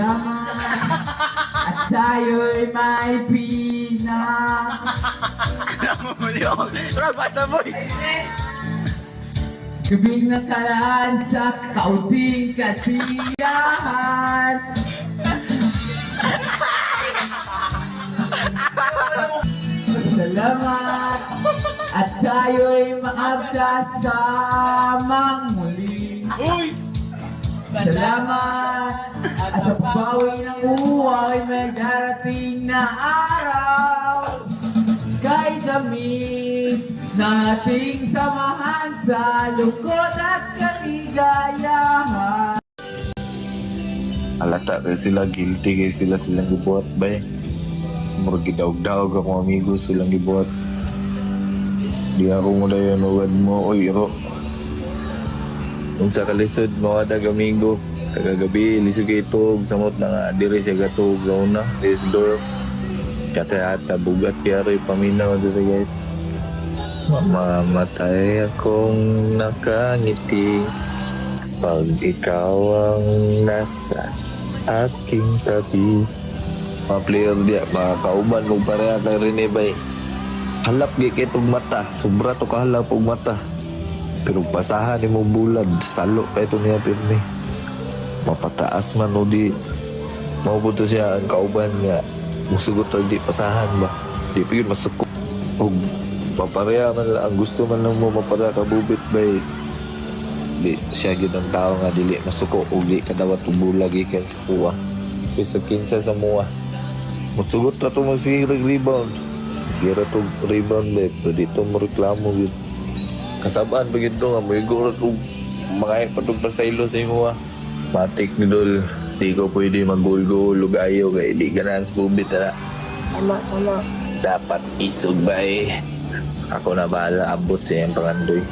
Salamat at tayo'y may pina. Alam mo yun. Rob, basta mo. Gabing nakalaan sa kaunting kasiyahan. Salamat at tayo'y maabdasamang muli. Uy! Salamat at sa pabawi ng buhay may darating na araw. Kay damit nating samahan sa lungkot at kaligayahan. Alata kay sila, guilty kay silang gibuhat ba eh. Murag gidaog-daog ako amigo silang gibuhat. Di ako mo na yun uwad mo, oy ro. Kung sa kalisod mo kada amigo, kagagabi lisod kay itog, samot na nga, diri siya gatog sa una, this door. Kata-ata, bugat piyaro'y paminaw dito guys. Mamamatay akong nakangiti pag ikaw ang nasa aking tabi. Mga player diya, mga kauban mo pareha kay Rene Bay. Halap di kay itong mata, sobra to kahalap og mata. Pero pasahan ni mo bulad, salo pa ito niya pirmi. Mapataas man o di, maupunto siya ang kauban nga. Musugot o di pasahan ba? Di pa yun masukot. O papareha man lang, ang gusto man lang mo mapareha ka bubit bay. Di siya yun ang tao nga dili masuko o di kadawat ubulag ikan sa kuwa. Isa kinsa sa muwa. Masugot na ito magsihirag rebound. Gira ito rebound bay. Pero dito mo reklamo yun. Kasabaan pa ginto nga, may gurot o makaya patong pasaylo sa imo ha. Matik ni Dol. Di ko pwede mag-goal-goal o gayo kaya di ganahan sa bubit na. Tama. Dapat isog ba eh. Ako na bahala abot sa iyang pangandoy.